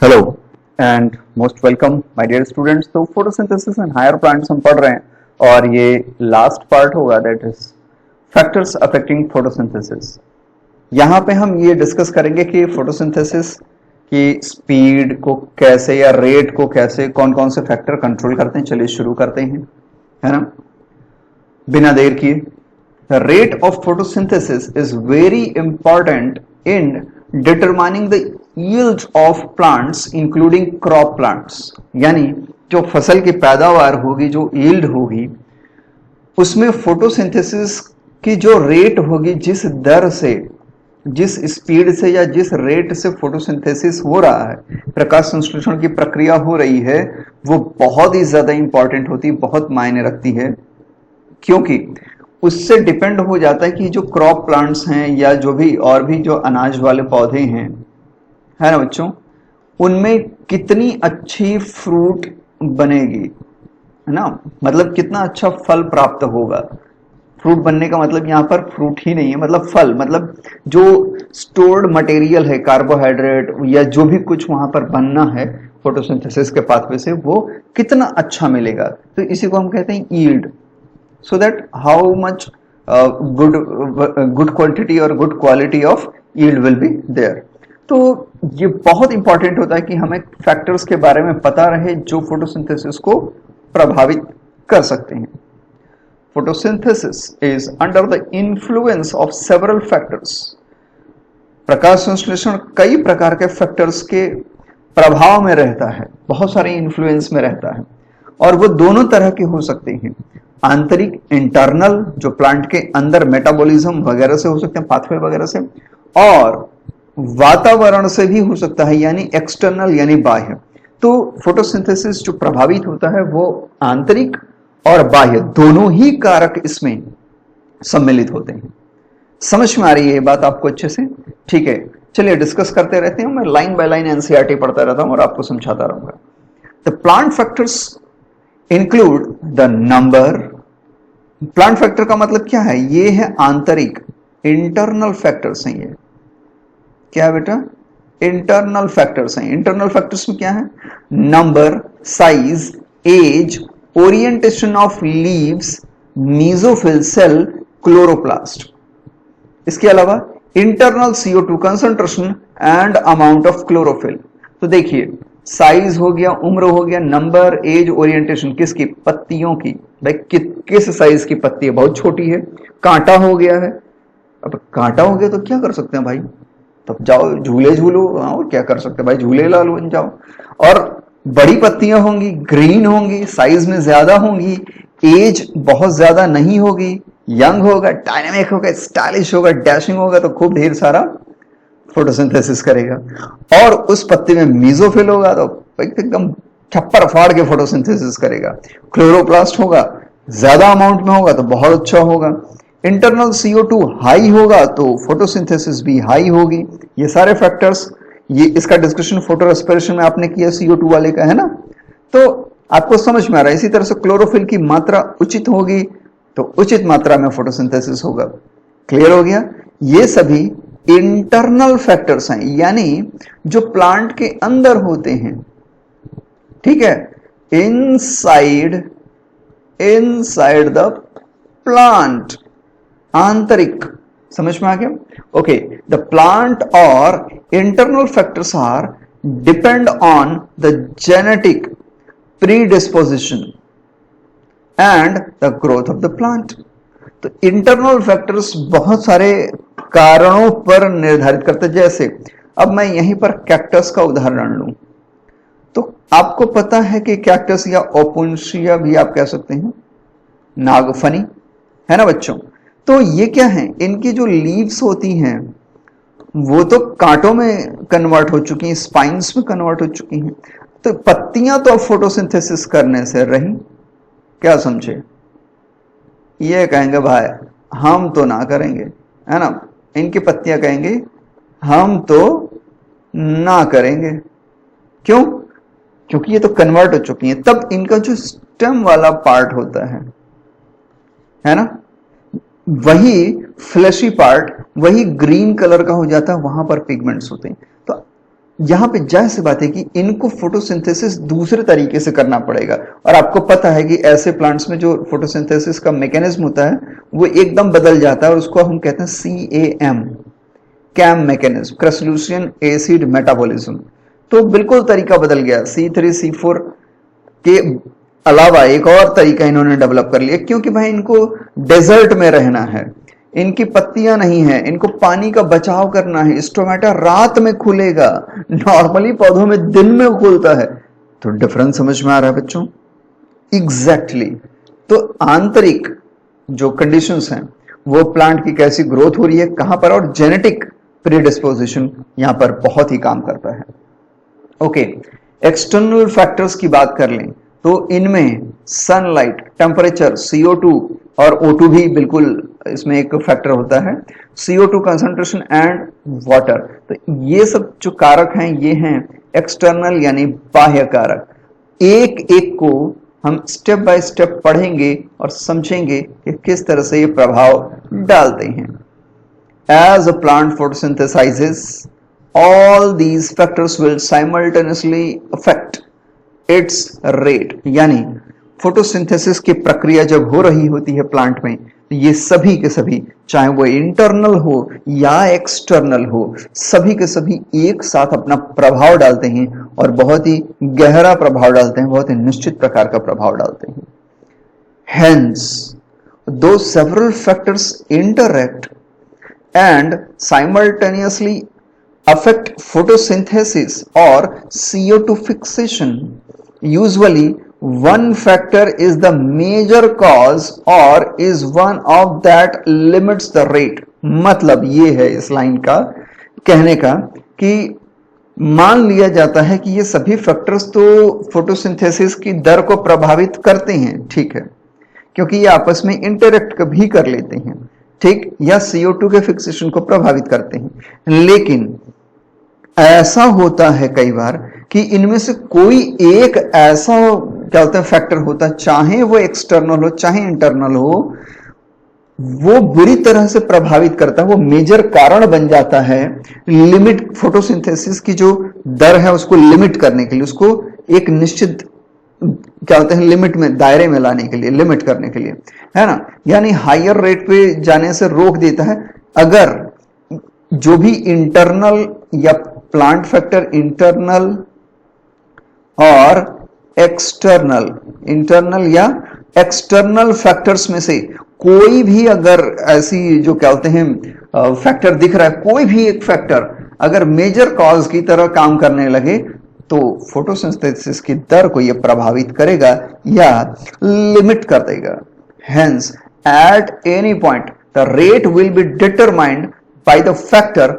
Hello and most welcome my dear students. तो photosynthesis and higher plants हम पढ़ रहे हैं और ये लास्ट पार्ट होगा, that is factors affecting photosynthesis. यहाँ पे हम ये डिस्कस करेंगे कि फोटोसिंथेसिस की स्पीड को कैसे या रेट को कैसे कौन कौन से फैक्टर कंट्रोल करते हैं। चलिए शुरू करते हैं, है ना, बिना देर किए। The rate of photosynthesis is very important in determining the yield of plants including crop plants। यानी जो फसल की पैदावार होगी, जो yield होगी, उसमें फोटोसिंथेसिस की जो रेट होगी, जिस दर से, जिस स्पीड से या जिस रेट से फोटोसिंथेसिस हो रहा है, प्रकाश संश्लेषण की प्रक्रिया हो रही है, वो बहुत ही ज्यादा इंपॉर्टेंट होती है, बहुत मायने रखती है। क्योंकि उससे डिपेंड हो जाता है कि जो क्रॉप प्लांट्स हैं या जो भी और भी जो अनाज वाले पौधे हैं, है ना बच्चों, उनमें कितनी अच्छी फ्रूट बनेगी, है ना, मतलब कितना अच्छा फल प्राप्त होगा। फ्रूट बनने का मतलब यहाँ पर फ्रूट ही नहीं है, मतलब फल, मतलब जो स्टोर्ड मटेरियल है, कार्बोहाइड्रेट या जो भी कुछ वहां पर बनना है फोटोसिंथेसिस के पाथवे से, वो कितना अच्छा मिलेगा। तो इसी को हम कहते हैं yield. So that how much good quantity or good quality of yield will be there। तो ये बहुत इंपॉर्टेंट होता है कि हमें फैक्टर्स के बारे में पता रहे जो फोटोसिंथेसिस को प्रभावित कर सकते हैं। Photosynthesis is under the influence of several factors. प्रकाश संश्लेषण कई प्रकार के फैक्टर्स के प्रभाव में रहता है, बहुत सारे इन्फ्लुएंस में रहता है, और वो दोनों तरह के हो सकते हैं। आंतरिक, इंटरनल, जो प्लांट के अंदर मेटाबॉलिज्म वगैरह से हो सकते हैं, पाथवे वगैरह से, और वातावरण से भी हो सकता है, यानी एक्सटर्नल यानी बाह्य। तो फोटोसिंथेसिस जो प्रभावित होता है वो आंतरिक और बाह्य दोनों ही कारक इसमें सम्मिलित होते हैं। समझ में आ रही है ये बात आपको अच्छे से? ठीक है, चलिए डिस्कस करते रहते हैं। मैं लाइन बाय लाइन एनसीईआरटी पढ़ता रहता हूं और आपको समझाता रहूंगा। The plant factors include the number. Plant factor का मतलब क्या है? ये है आंतरिक, इंटरनल फैक्टर्स हैं। ये क्या है बेटा? इंटरनल फैक्टर्स हैं। इंटरनल फैक्टर्स में क्या है? Number, size, age, orientation of leaves, mesophyll cell, chloroplast. इसके अलावा internal CO2 concentration and amount of chlorophyll. तो देखिए, साइज हो गया, उम्र हो गया, नंबर, एज, ओरिएंटेशन, किसकी? पत्तियों की। भाई किस साइज की पत्ती है? बहुत छोटी है। कांटा हो गया है। अब कांटा हो गया तो क्या कर सकते हैं भाई? तब जाओ झूले झूलो, और क्या कर सकते हैं भाई? झूले लाल बन जाओ। और बड़ी पत्तियां होंगी, ग्रीन होंगी, साइज में ज्यादा होंगी, एज बहुत ज्यादा नहीं होगी, यंग होगा, डायनामिक होगा, स्टाइलिश होगा, डैशिंग होगा, तो खूब ढेर सारा फोटोसिंथेसिस करेगा। और उस पत्ती में मीजोफिल होगा तो एकदम छप्पर फाड़ के फोटोसिंथेसिस करेगा। क्लोरोप्लास्ट होगा, ज्यादा अमाउंट में होगा तो बहुत अच्छा होगा। इंटरनल CO2 हाई होगा तो फोटोसिंथेसिस भी हाई होगी। ये सारे फैक्टर्स, ये इसका डिस्कशन फोटो रेस्पिरेशन में आपने किया, CO2 वाले का, है ना, तो आपको समझ में आ रहा है। इसी तरह से क्लोरोफिल की मात्रा उचित होगी तो उचित मात्रा में फोटोसिंथेसिस होगा। क्लियर हो गया? ये सभी इंटरनल फैक्टर्स हैं, यानी जो प्लांट के अंदर होते हैं। ठीक है, इनसाइड द प्लांट, आंतरिक। समझ में आ गया? ओके, द प्लांट और internal factors are depend on the genetic predisposition and the growth of the plant. तो इंटरनल फैक्टर्स बहुत सारे कारणों पर निर्धारित करते हैं। जैसे अब मैं यहीं पर कैक्टस का उदाहरण लूं तो आपको पता है कि कैक्टस या ओपुन्शिया भी आप कह सकते हैं, नागफनी, है ना बच्चों। तो ये क्या है? इनकी जो लीव्स होती हैं वो तो कांटों में कन्वर्ट हो चुकी हैं, स्पाइन्स में कन्वर्ट हो चुकी हैं। तो पत्तियां तो फोटोसिंथेसिस करने से रही, क्या समझे? ये कहेंगे भाई हम तो ना करेंगे, है ना। इनकी पत्तियां कहेंगे हम तो ना करेंगे। क्यों? क्योंकि ये तो कन्वर्ट हो चुकी हैं। तब इनका जो स्टेम वाला पार्ट होता है ना, वही फ्लैशी पार्ट, वही ग्रीन कलर का हो जाता है, वहां पर पिगमेंट्स होते हैं। तो यहां पे जाहिर सी बात है कि इनको फोटोसिंथेसिस दूसरे तरीके से करना पड़ेगा, और आपको पता है कि ऐसे प्लांट्स में जो फोटोसिंथेसिस का मैकेनिज्म होता है वो एकदम बदल जाता है, और उसको हम कहते हैं CAM, CAM mechanism, crassulacean acid metabolism. तो बिल्कुल तरीका बदल गया। C3C4 के अलावा एक और तरीका इन्होंने डेवलप कर लिया, क्योंकि भाई इनको डेजर्ट में रहना है, इनकी पत्तियां नहीं है, इनको पानी का बचाव करना है, स्टोमेटा रात में खुलेगा, नॉर्मली पौधों में दिन में खुलता है। तो डिफरेंस समझ में आ रहा है बच्चों? एग्जैक्टली तो आंतरिक जो कंडीशंस हैं वो प्लांट की कैसी ग्रोथ हो रही है, कहां पर, और जेनेटिक प्रीडिस्पोजिशन यहां पर बहुत ही काम करता है। ओके, एक्सटर्नल फैक्टर्स की बात कर लें तो इनमें सनलाइट, टेम्परेचर, CO2 और O2 भी बिल्कुल इसमें एक फैक्टर होता है, CO2 कंसंट्रेशन एंड वाटर। तो ये सब जो कारक हैं ये हैं एक्सटर्नल यानी बाह्य कारक। एक एक को हम स्टेप बाय स्टेप पढ़ेंगे और समझेंगे कि किस तरह से ये प्रभाव डालते हैं। As a plant photosynthesizes, all these factors will simultaneously affect its rate। यानी फोटोसिंथेसिस की प्रक्रिया जब हो रही होती है प्लांट में, तो ये सभी के सभी, चाहे वो इंटरनल हो या एक्सटर्नल हो, सभी के सभी एक साथ अपना प्रभाव डालते हैं, और बहुत ही गहरा प्रभाव डालते हैं, बहुत ही निश्चित प्रकार का प्रभाव डालते हैं। Hence, though several factors interact and simultaneously affect photosynthesis or CO2 fixation, usually one factor is the major cause or is one of that limits the rate। मतलब ये है इस लाइन का कहने का कि मान लिया जाता है कि ये सभी फैक्टर्स तो फोटोसिंथेसिस की दर को प्रभावित करते हैं, ठीक है, क्योंकि ये आपस में इंटरेक्ट भी कर लेते हैं, ठीक, या CO2 के फिक्सेशन को प्रभावित करते हैं। लेकिन ऐसा होता है कई बार कि इनमें से कोई एक ऐसा क्या होता है फैक्टर होता है, चाहे वो एक्सटर्नल हो चाहे इंटरनल हो, वो बुरी तरह से प्रभावित करता है, वो मेजर कारण बन जाता है लिमिट, फोटोसिंथेसिस की जो दर है उसको लिमिट करने के लिए, उसको एक निश्चित क्या होता है लिमिट में, दायरे में लाने के लिए, लिमिट करने के लिए, है ना, यानी हायर रेट पे जाने से रोक देता है। अगर जो भी इंटरनल या प्लांट फैक्टर इंटरनल और एक्सटर्नल, इंटरनल या एक्सटर्नल फैक्टर्स में से कोई भी अगर ऐसी जो क्या होते हैं फैक्टर दिख रहा है, कोई भी एक फैक्टर अगर मेजर कॉज की तरह काम करने लगे, तो फोटोसिंथेसिस की दर को यह प्रभावित करेगा या लिमिट कर देगा। Hence, at any point, the rate will be determined by the factor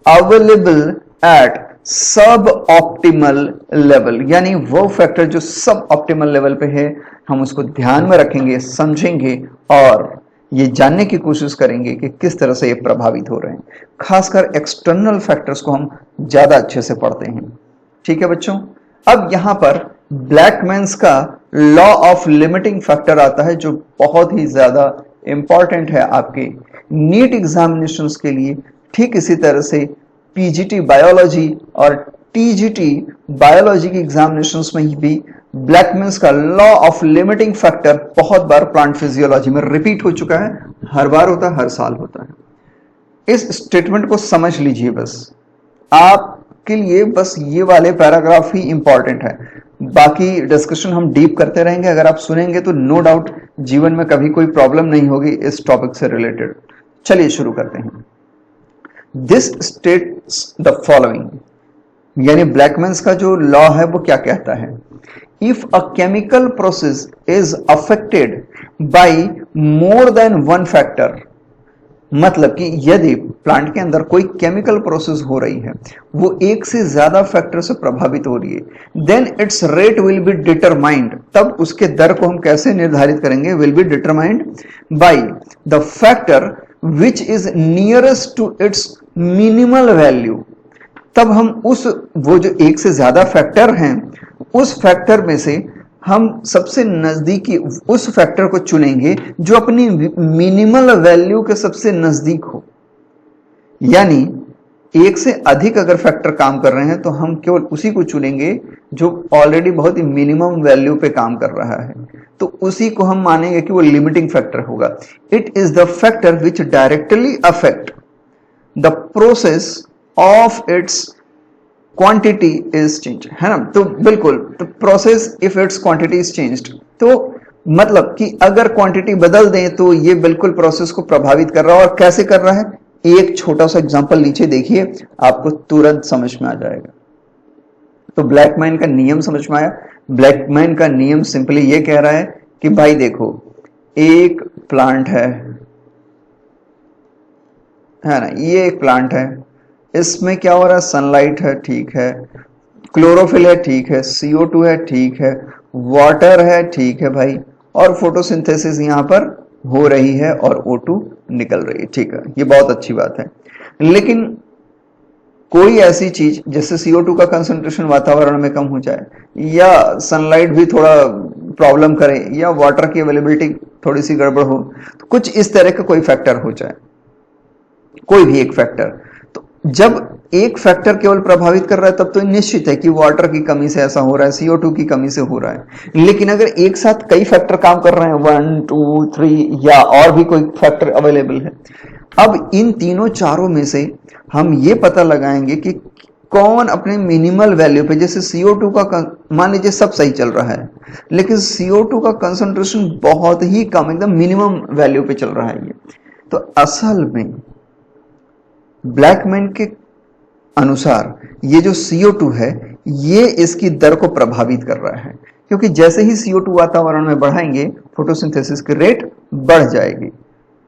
available at सब ऑप्टिमल लेवल, यानी वो फैक्टर जो सब ऑप्टिमल लेवल पे है, हम उसको ध्यान में रखेंगे, समझेंगे और ये जानने की कोशिश करेंगे कि किस तरह से ये प्रभावित हो रहे हैं। खासकर एक्सटर्नल फैक्टर्स को हम ज्यादा अच्छे से पढ़ते हैं, ठीक है बच्चों। अब यहां पर ब्लैकमैन्स का लॉ ऑफ लिमिटिंग फैक्टर आता है, जो बहुत ही ज्यादा इंपॉर्टेंट है आपके नीट एग्जामिनेशंस के लिए। ठीक इसी तरह से पीजीटी बायोलॉजी और टीजीटी बायोलॉजी की एग्जामिनेशंस में भी ब्लैकमैन्स का लॉ ऑफ लिमिटिंग फैक्टर बहुत बार प्लांट फिजियोलॉजी में रिपीट हो चुका है, हर बार होता है, हर साल होता है। इस स्टेटमेंट को समझ लीजिए, बस आपके लिए बस ये वाले पैराग्राफ ही इंपॉर्टेंट है, बाकी डिस्कशन हम डीप करते रहेंगे। अगर आप सुनेंगे तो नो डाउट जीवन में कभी कोई प्रॉब्लम नहीं होगी इस टॉपिक से रिलेटेड। चलिए शुरू करते हैं। दिस स्टेट्स द फॉलोइंग, यानी ब्लैकमैन्स का जो लॉ है वो क्या कहता है, if a chemical process is affected by more than one factor, मतलब कि यदि प्लांट के अंदर कोई केमिकल प्रोसेस हो रही है, वो एक से ज्यादा फैक्टर से प्रभावित हो रही है, then its rate will be determined, तब उसके दर को हम कैसे निर्धारित करेंगे, will be determined by the factor which is nearest to its minimal value. तब हम उस वो जो एक से ज्यादा फैक्टर हैं, उस फैक्टर में से हम सबसे नजदीकी उस फैक्टर को चुनेंगे जो अपनी मिनिमल वैल्यू के सबसे नजदीक हो। यानी एक से अधिक अगर फैक्टर काम कर रहे हैं तो हम केवल उसी को चुनेंगे जो ऑलरेडी बहुत ही मिनिमम वैल्यू पे काम कर रहा है, तो उसी को हम मानेंगे कि वो लिमिटिंग फैक्टर होगा। It is the factor which directly affect the process of its quantity is change, है ना। तो बिल्कुल, तो process if it's quantity is changed, तो मतलब कि अगर क्वांटिटी बदल दें तो ये बिल्कुल प्रोसेस को प्रभावित कर रहा है। और कैसे कर रहा है, एक छोटा सा एग्जांपल नीचे देखिए, आपको तुरंत समझ में आ जाएगा। तो ब्लैकमैन का नियम समझ में आया। ब्लैकमैन का नियम सिंपली ये कह रहा है कि भाई देखो, एक प्लांट है ना, ये एक प्लांट है, इसमें क्या हो रहा है, सनलाइट है, ठीक है, क्लोरोफिल है, ठीक है, CO2 है, ठीक है, वाटर है, ठीक है भाई, और फोटोसिंथेसिस यहां पर हो रही है और O2 निकल रही है, ठीक है, ये बहुत अच्छी बात है। लेकिन कोई ऐसी चीज जैसे CO2 का कंसंट्रेशन वातावरण में कम हो जाए, या सनलाइट भी थोड़ा प्रॉब्लम करे, या वाटर की अवेलेबिलिटी थोड़ी सी गड़बड़ हो, तो कुछ इस तरह का कोई फैक्टर हो जाए, कोई भी एक फैक्टर, तो जब एक फैक्टर केवल प्रभावित कर रहा है तब तो निश्चित है कि वाटर की कमी से ऐसा हो रहा है, CO2 की कमी से हो रहा है। लेकिन अगर एक साथ कई फैक्टर काम कर रहे हैं, 1 2 3 या और भी कोई फैक्टर अवेलेबल है, अब इन तीनों चारों में से हम ये पता लगाएंगे कि कौन अपने मिनिमल वैल्यू पे, जैसे CO2 का मान लीजिए सब सही चल रहा है, लेकिन CO2 का कंसंट्रेशन बहुत ही कम, एकदम मिनिमम वैल्यू पे चल रहा है ये, तो असल में ब्लैकमैन के अनुसार ये जो CO2 है ये इसकी दर को प्रभावित कर रहा है, क्योंकि जैसे ही CO2 वातावरण में बढ़ाएंगे फोटोसिंथेसिस की रेट बढ़ जाएगी।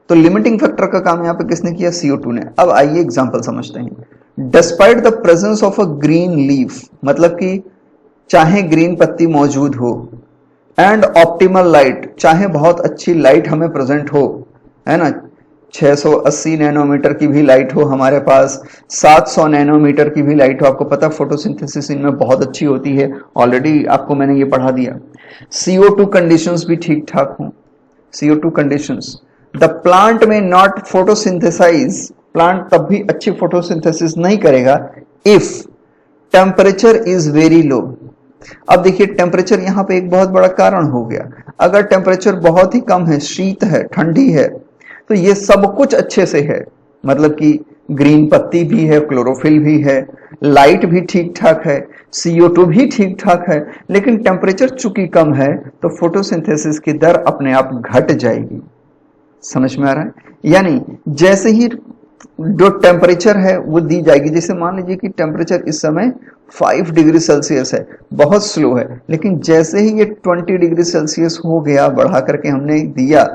तो लिमिटिंग फैक्टर का काम यहां पे किसने किया, CO2 ने। अब आइए एग्जांपल समझते हैं। Despite the presence of a green leaf, मतलब कि चाहे ग्रीन पत्ती मौजूद हो, एंड ऑप्टिमल लाइट, चाहे बहुत अच्छी लाइट हमें प्रेजेंट हो, है ना, 680 नैनोमीटर की भी लाइट हो हमारे पास, 700 नैनोमीटर की भी लाइट हो, आपको पता फोटोसिंथेसिस इनमें बहुत अच्छी होती है, ऑलरेडी आपको मैंने ये पढ़ा दिया। CO2 कंडीशंस भी ठीक ठाक हो, CO2 कंडीशंस, द प्लांट में नॉट फोटोसिंथेसाइज, प्लांट तब भी अच्छी फोटोसिंथेसिस नहीं करेगा if temperature is very low. अब देखिए टेम्परेचर यहां पे एक बहुत बड़ा कारण हो गया। अगर टेम्परेचर बहुत ही कम है, शीत है, ठंडी है, तो ये सब कुछ अच्छे से है, मतलब कि ग्रीन पत्ती भी है, क्लोरोफिल भी है, लाइट भी ठीक ठाक है, CO2 भी ठीक ठाक है, लेकिन टेम्परेचर चूंकि कम है तो फोटोसिंथेसिस की दर अपने आप घट जाएगी। समझ में आ रहा है, यानी जैसे ही जो टेम्परेचर है वो दी जाएगी, जैसे मान लीजिए कि टेम्परेचर इस समय 5 डिग्री सेल्सियस है, बहुत स्लो है, लेकिन जैसे ही ये 20 डिग्री सेल्सियस हो गया, बढ़ा करके हमने दिया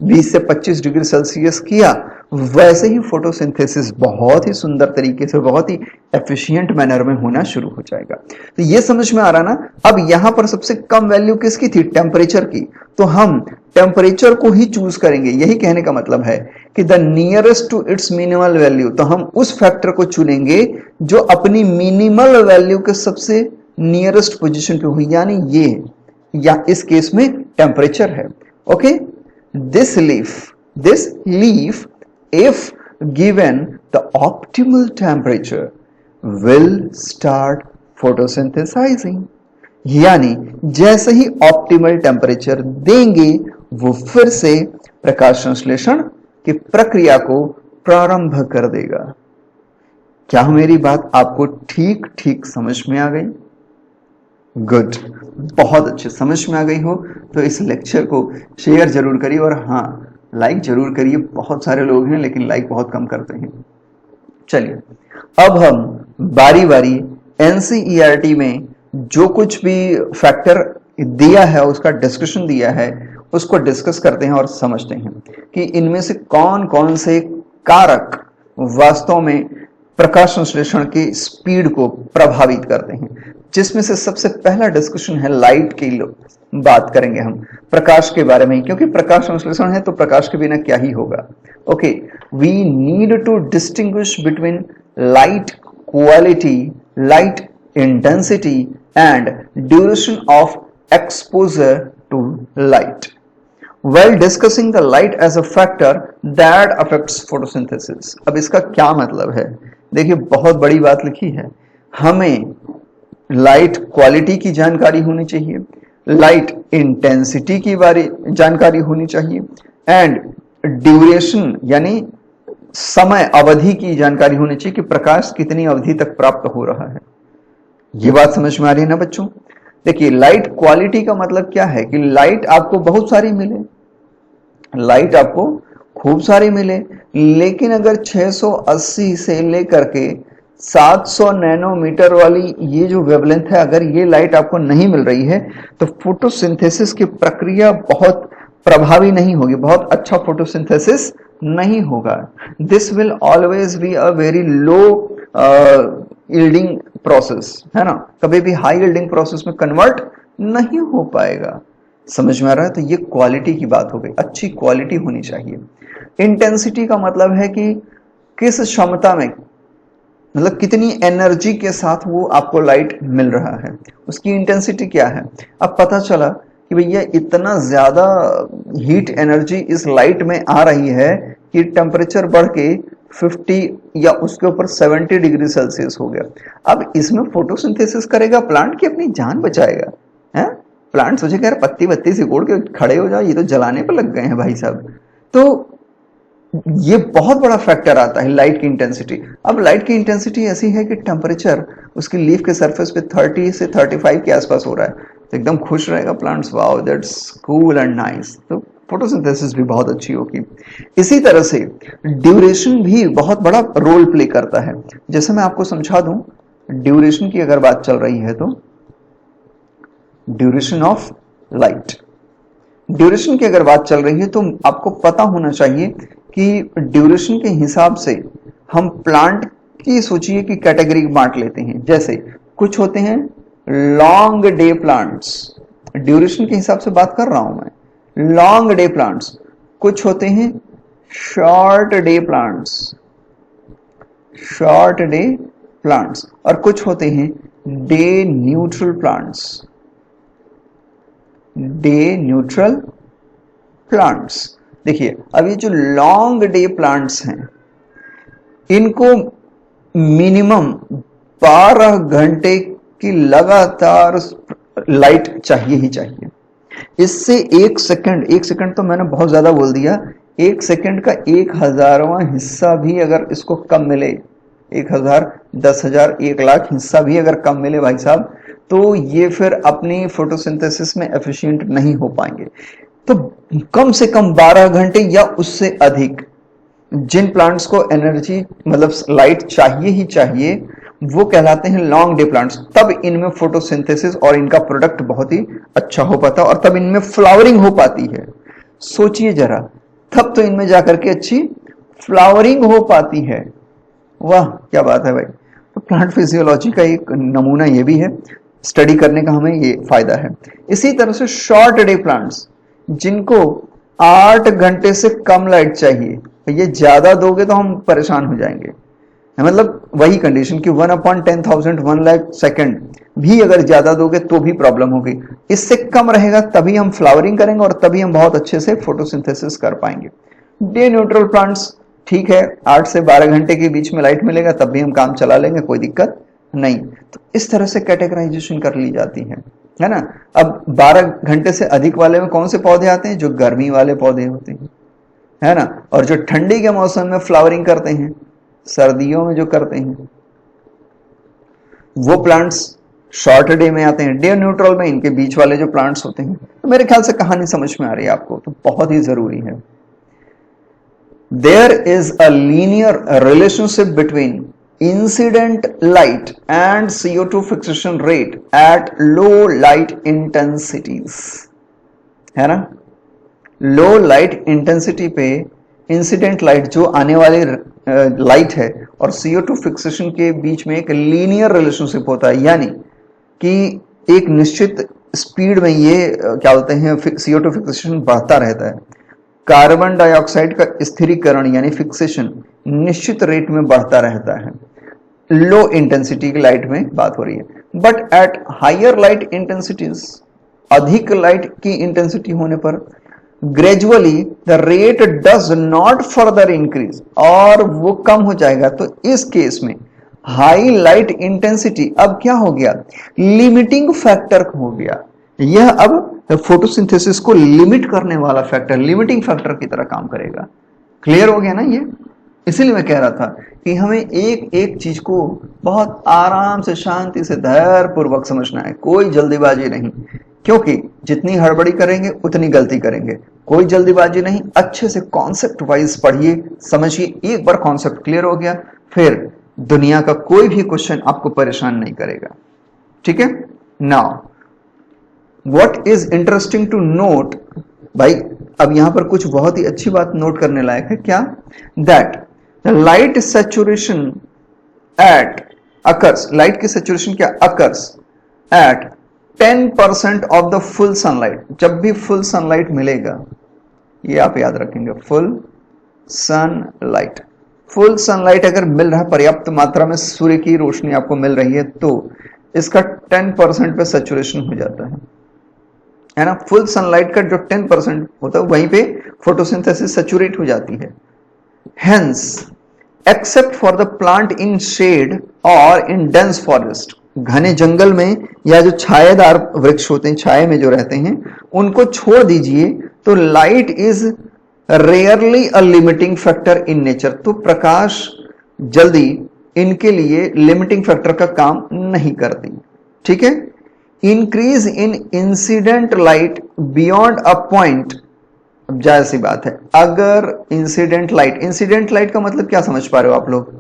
20 से 25 डिग्री सेल्सियस किया, वैसे ही फोटोसिंथेसिस बहुत ही सुंदर तरीके से, बहुत ही एफिशिएंट मैनर में होना शुरू हो जाएगा। तो ये समझ में आ रहा ना। अब यहां पर सबसे कम वैल्यू किसकी थी, टेम्परेचर की, तो हम टेम्परेचर को ही चूज करेंगे। यही कहने का मतलब है कि the nearest to its minimal value, तो हम उस फैक्टर को चुनेंगे जो अपनी मिनिमल वैल्यू के सबसे नियरेस्ट पोजीशन पे हो, यानी ये, या इस केस में टेम्परेचर है। Okay, this leaf if given the optimal temperature will start photosynthesizing, यानी जैसे ही ऑप्टिमल टेम्परेचर देंगे वो फिर से प्रकाश संश्लेषण की प्रक्रिया को प्रारंभ कर देगा। क्या मेरी बात आपको ठीक ठीक समझ में आ गई? गुड, बहुत अच्छे समझ में आ गई हो तो इस लेक्चर को शेयर जरूर करिए, और हाँ, लाइक जरूर करिए। बहुत सारे लोग हैं लेकिन लाइक बहुत कम करते हैं। चलिए अब हम बारी बारी NCERT में जो कुछ भी फैक्टर दिया है, उसका डिस्कशन दिया है, उसको डिस्कस करते हैं और समझते हैं कि इनमें से कौन कौन से कारक वास्तव में प्रकाश संश्लेषण की स्पीड को प्रभावित करते हैं। जिसमें से सबसे पहला डिस्कशन है लाइट की, बात करेंगे हम प्रकाश के बारे में, क्योंकि प्रकाश संश्लेषण है तो प्रकाश के बिना क्या ही होगा। Okay, we need to distinguish between light quality, light intensity and duration of exposure to light while discussing the light as a factor that affects photosynthesis। अब इसका क्या मतलब है देखिए बहुत बड़ी बात लिखी है, हमें लाइट क्वालिटी की जानकारी होनी चाहिए, लाइट इंटेंसिटी की बारे जानकारी होनी चाहिए, एंड ड्यूरेशन यानी समय अवधि की जानकारी होनी चाहिए कि प्रकाश कितनी अवधि तक प्राप्त हो रहा है। ये बात समझ में आ रही है ना बच्चों? देखिए लाइट क्वालिटी का मतलब क्या है कि लाइट आपको बहुत सारी मिले, लाइट आपको खूब सारी मिले, लेकिन अगर 680 से लेकर के 700 नैनोमीटर वाली ये जो वेवलेंथ है, अगर ये लाइट आपको नहीं मिल रही है तो फोटोसिंथेसिस की प्रक्रिया बहुत प्रभावी नहीं होगी, बहुत अच्छा फोटोसिंथेसिस नहीं होगा। This will always be a very low yielding process, है ना, कभी भी हाई यील्डिंग प्रोसेस में कन्वर्ट नहीं हो पाएगा। समझ में आ रहा है? तो ये क्वालिटी की बात हो गई, अच्छी क्वालिटी होनी चाहिए। इंटेंसिटी का मतलब है कि किस क्षमता में, मतलब कितनी एनर्जी के साथ वो आपको लाइट मिल रहा है, उसकी इंटेंसिटी क्या है। अब पता चला कि भैया इतना ज्यादा हीट एनर्जी इस लाइट में आ रही है कि टेम्परेचर बढ़ के 50 या उसके ऊपर 70 डिग्री सेल्सियस हो गया। अब इसमें फोटोसिंथेसिस करेगा प्लांट की अपनी जान बचाएगा, है? प्लांट सोचेगा यार पत्ती वत्ती सिकोड़ के खड़े हो जाओ, ये तो जलाने पर लग गए हैं भाई साहब। तो ये बहुत बड़ा फैक्टर आता है लाइट की इंटेंसिटी। अब लाइट की इंटेंसिटी ऐसी है कि टेम्परेचर उसकी लीफ के सरफेस पे 30 से 35 के आसपास हो रहा है, तो एकदम खुश रहेगा plants, wow that's cool and nice, तो फोटोसिंथेसिस भी बहुत अच्छी होगी। इसी तरह से ड्यूरेशन भी बहुत बड़ा रोल प्ले करता है। जैसे मैं आपको समझा दूं, ड्यूरेशन की अगर बात चल रही है तो ड्यूरेशन ऑफ लाइट, ड्यूरेशन की अगर बात चल रही है तो आपको पता होना चाहिए कि ड्यूरेशन के हिसाब से हम प्लांट की सोचिए कि कैटेगरी बांट लेते हैं। जैसे कुछ होते हैं लॉन्ग डे प्लांट्स, ड्यूरेशन के हिसाब से बात कर रहा हूं मैं, लॉन्ग डे प्लांट्स। कुछ होते हैं short day plants, short day plants, और कुछ होते हैं day neutral plants, day neutral plants. देखिए अब ये जो लॉन्ग डे प्लांट्स हैं, इनको मिनिमम 12 घंटे की लगातार लाइट चाहिए ही चाहिए। इससे एक सेकंड तो मैंने बहुत ज्यादा बोल दिया, एक सेकंड का 1000वां हिस्सा भी अगर इसको कम मिले, 1000, 10,000, 1,00,000 हिस्सा भी अगर कम मिले भाई साहब, तो ये फिर अपनी फोटोसिंथेसिस में एफिशिएंट नहीं हो पाएंगे। तो कम से कम 12 घंटे या उससे अधिक जिन प्लांट्स को एनर्जी मतलब लाइट चाहिए ही चाहिए, वो कहलाते हैं लॉन्ग डे प्लांट्स। तब इनमें फोटोसिंथेसिस और इनका प्रोडक्ट बहुत ही अच्छा हो पाता है और तब इनमें फ्लावरिंग हो पाती है। सोचिए जरा, तब तो इनमें जाकर के अच्छी फ्लावरिंग हो पाती है। वाह क्या बात है भाई। तो प्लांट फिजियोलॉजी का एक नमूना ये भी है, स्टडी करने का हमें ये फायदा है। इसी तरह से शॉर्ट डे प्लांट्स, जिनको 8 घंटे से कम लाइट चाहिए, ये ज्यादा दोगे तो हम परेशान हो जाएंगे। मतलब वही कंडीशन कि 1/10,000 1 लाख सेकेंड भी अगर ज्यादा दोगे तो भी प्रॉब्लम होगी। इससे कम रहेगा तभी हम फ्लावरिंग करेंगे और तभी हम बहुत अच्छे से फोटोसिंथेसिस कर पाएंगे। डे न्यूट्रल प्लांट्स ठीक है, 8 से 12 घंटे के बीच में लाइट मिलेगा तब भी हम काम चला लेंगे, कोई दिक्कत नहीं। तो इस तरह से कैटेगराइजेशन कर ली जाती है ना। अब 12 घंटे से अधिक वाले में कौन से पौधे आते हैं? जो गर्मी वाले पौधे होते हैं, है ना, और जो ठंडी के मौसम में फ्लावरिंग करते हैं, सर्दियों में जो करते हैं, वो प्लांट्स शॉर्ट डे में आते हैं। डे न्यूट्रल में इनके बीच वाले जो प्लांट्स होते हैं। तो मेरे ख्याल से कहानी समझ में आ रही है आपको, तो बहुत ही जरूरी है। There is a linear relationship between incident light and CO2 fixation rate at low light intensities, है ना। लो लाइट इंटेंसिटी पे इंसिडेंट लाइट जो आने वाली लाइट है और CO2 फिक्सेशन के बीच में एक लीनियर रिलेशनशिप होता है, यानी कि एक निश्चित स्पीड में ये क्या बोलते हैं CO2 फिक्सेशन बढ़ता रहता है। कार्बन डाइऑक्साइड का स्थिरीकरण यानी फिक्सेशन निश्चित रेट में बढ़ता रहता है। लो इंटेंसिटी की लाइट में बात हो रही है। But at higher light intensities, अधिक लाइट की इंटेंसिटी होने पर gradually the rate does not further increase, और वो कम हो जाएगा, तो इस केस में हाई लाइट इंटेंसिटी अब क्या हो गया, लिमिटिंग फैक्टर हो गया। यह अब फोटोसिंथेसिस को लिमिट करने वाला फैक्टर, लिमिटिंग फैक्टर की तरह काम करेगा। क्लियर हो गया ना ये? इसीलिए मैं कह रहा था कि हमें एक एक चीज को बहुत आराम से, शांति से, धैर्य पूर्वक समझना है, कोई जल्दीबाजी नहीं, क्योंकि जितनी हड़बड़ी करेंगे उतनी गलती करेंगे। कोई जल्दीबाजी नहीं, अच्छे से कॉन्सेप्ट वाइज पढ़िए, समझिए। एक बार कॉन्सेप्ट क्लियर हो गया, फिर दुनिया का कोई भी क्वेश्चन आपको परेशान नहीं करेगा। ठीक है? Now what is interesting to note, भाई अब यहां पर कुछ बहुत ही अच्छी बात नोट करने लायक है। क्या? That the light saturation at occurs, light की सैचुरेशन क्या occurs at 10% of the full sunlight. जब भी फुल सनलाइट मिलेगा, ये आप याद रखेंगे, फुल सनलाइट, फुल सनलाइट अगर मिल रहा है, पर्याप्त मात्रा में सूर्य की रोशनी आपको मिल रही है, तो इसका 10% पे सैचुरेशन हो जाता है ना। फुल सनलाइट का जो 10% होता है वहीं पे फोटोसिंथेसिस सैचुरेट हो जाती है। Hence except for the plant in shade और इन डेंस फॉरेस्ट, घने जंगल में या जो छायेदार वृक्ष होते हैं, छाये में जो रहते हैं, उनको छोड़ दीजिए, तो light is rarely a limiting factor in nature. तो प्रकाश जल्दी इनके लिए लिमिटिंग फैक्टर का काम नहीं करती। ठीक है? Increase in incident light beyond a point, अब जाहिर सी बात है, अगर इंसिडेंट लाइट का मतलब क्या समझ पा रहे हो आप लोग?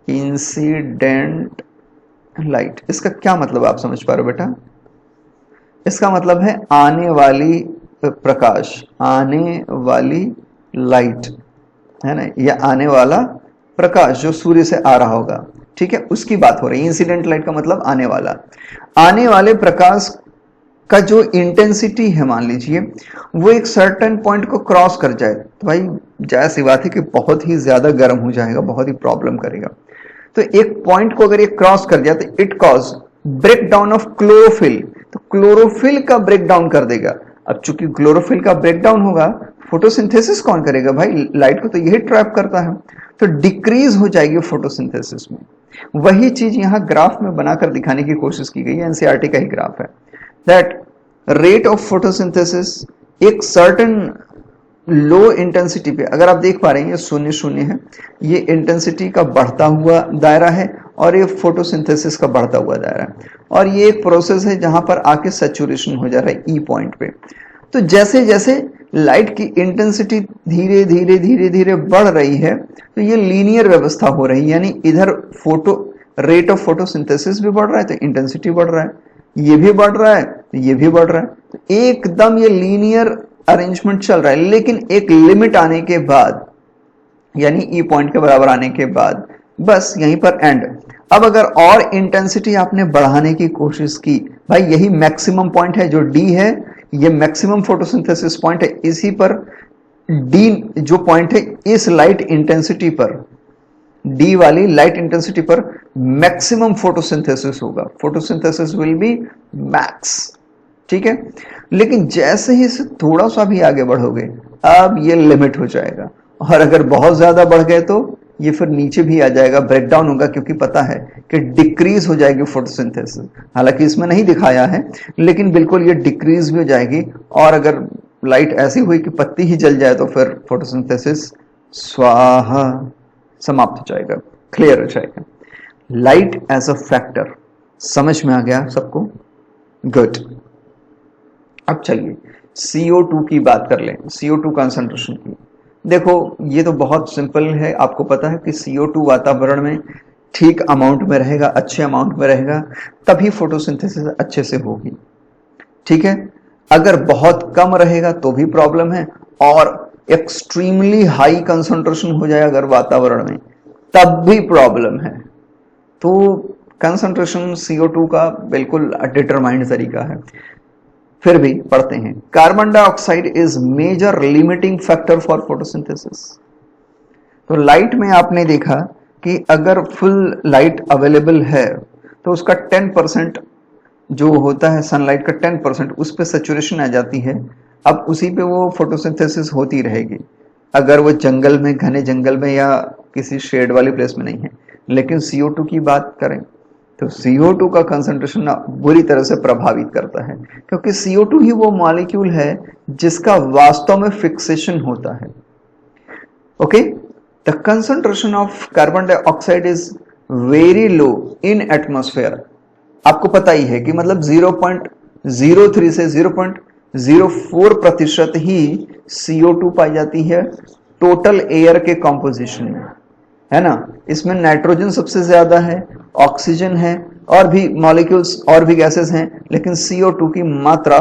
इंसिडेंट लाइट, इसका क्या मतलब आप समझ पा रहे हो बेटा? इसका मतलब है आने वाली प्रकाश, आने वाली लाइट, है ना, या आने वाला प्रकाश जो सूर्य से आ रहा होगा। ठीक है? उसकी बात हो रही है। इंसिडेंट लाइट का मतलब आने वाला, आने वाले प्रकाश का जो इंटेंसिटी है, मान लीजिए वो एक सर्टेन पॉइंट को क्रॉस कर जाए, तो भाई जाहिर सी बात है कि बहुत ही ज्यादा गर्म हो जाएगा, बहुत ही प्रॉब्लम करेगा। तो एक पॉइंट को अगर ये क्रॉस कर जाए तो it cause break down of chlorophyll, तो क्लोरोफिल का ब्रेक डाउन कर देगा। अब चूंकि क्लोरोफिल का ब्रेक डाउन होगा, फोटोसिंथेसिस कौन करेगा भाई? लाइट को तो यही ट्रैप करता है, तो डिक्रीज हो जाएगी फोटोसिंथेसिस में। वही चीज यहां ग्राफ में बनाकर दिखाने की कोशिश की गई है, एनसीईआरटी का ही ग्राफ है। दैट रेट ऑफ फोटोसिंथेसिस एक सर्टेन लो इंटेंसिटी पे, अगर आप देख पा रहे हैं ये 0 है, ये इंटेंसिटी का बढ़ता हुआ दायरा है, और ये फोटोसिंथेसिस का बढ़ता हुआ दायरा है, और ये एक प्रोसेस है जहां पर आके सैचुरेशन हो जा रहा है ई पॉइंट पे। तो जैसे जैसे लाइट की इंटेंसिटी धीरे धीरे धीरे धीरे बढ़ रही है, तो ये लीनियर व्यवस्था हो रही है, यानी इधर रेट ऑफ फोटोसिंथेसिस भी बढ़ रहा है तो इंटेंसिटी बढ़ रहा है, ये भी बढ़ रहा है तो ये भी बढ़ रहा है, तो एकदम ये लीनियर अरेंजमेंट चल रहा है। लेकिन एक लिमिट आने के बाद, यानी ई पॉइंट के बराबर आने के बाद, बस यहीं पर एंड। अब अगर और इंटेंसिटी आपने बढ़ाने की कोशिश की, भाई यही मैक्सिमम पॉइंट है, जो डी है ये मैक्सिमम फोटोसिंथेसिस पॉइंट है, इसी पर डी जो पॉइंट है, इस लाइट इंटेंसिटी पर, डी वाली लाइट इंटेंसिटी पर मैक्सिमम फोटोसिंथेसिस होगा, फोटोसिंथेसिस विल बी मैक्स। ठीक है? लेकिन जैसे ही इसे थोड़ा सा भी आगे बढ़ोगे, अब ये लिमिट हो जाएगा, और अगर बहुत ज्यादा बढ़ गए तो ये फिर नीचे भी आ जाएगा, ब्रेकडाउन होगा, क्योंकि पता है कि डिक्रीज हो जाएगी फोटोसिंथेसिस। हालांकि इसमें नहीं दिखाया है, लेकिन बिल्कुल ये डिक्रीज भी हो जाएगी, और अगर लाइट ऐसी हुई कि पत्ती ही जल जाए तो फिर फोटोसिंथेसिस स्वाहा, समाप्त हो जाएगा, क्लियर हो जाएगा। लाइट एज अ फैक्टर समझ में आ गया सबको? गुड। अब चलिए CO2 की बात कर लें, CO2 कंसंट्रेशन की। देखो ये तो बहुत सिंपल है, आपको पता है कि CO2 वातावरण में ठीक अमाउंट में रहेगा, अच्छे अमाउंट में रहेगा, तभी फोटोसिंथेसिस अच्छे से होगी। ठीक है? अगर बहुत कम रहेगा तो भी प्रॉब्लम है, और एक्सट्रीमली हाई कंसंट्रेशन हो जाए अगर वातावरण में, तब भी प्रॉब्लम है। तो कंसंट्रेशन CO2 का बिल्कुल डिटरमाइंड तरीका है। फिर भी पढ़ते हैं। Carbon dioxide is major limiting factor for photosynthesis. तो लाइट में आपने देखा कि अगर फुल लाइट अवेलेबल है तो उसका 10% जो होता है, सनलाइट का 10% उस पर सैचुरेशन आ जाती है, अब उसी पे वो फोटोसिंथेसिस होती रहेगी, अगर वो जंगल में, घने जंगल में या किसी शेड वाली प्लेस में नहीं है। लेकिन CO2 की बात करें तो CO2 का कंसंट्रेशन ना बुरी तरह से प्रभावित करता है, क्योंकि CO2 ही वो मॉलिक्यूल है जिसका वास्तव में फिक्सेशन होता है। Okay, the concentration of carbon dioxide is very low in atmosphere. आपको पता ही है कि मतलब 0.03 से 0.04% ही CO2 पाई जाती है टोटल एयर के कॉम्पोजिशन में, है ना। इसमें नाइट्रोजन सबसे ज्यादा है, ऑक्सीजन है, और भी मॉलिक्यूल्स और भी गैसेस हैं, लेकिन CO2 की मात्रा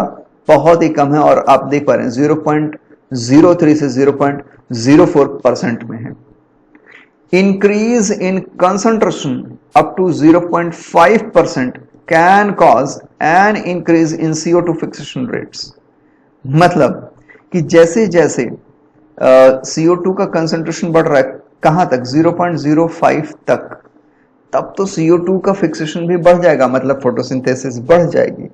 बहुत ही कम है, और आप देख पा रहे हैं 0.03 से 0.04% में है। Increase in concentration up to 0.5% can cause an increase in CO2 fixation rates। मतलब कि जैसे जैसे CO2 का कंसंट्रेशन बढ़ रहा है, कहां तक, 0.05 तक, तब तो CO2 का फिक्सेशन भी बढ़ जाएगा, मतलब फोटोसिंथेसिस बढ़ जाएगी।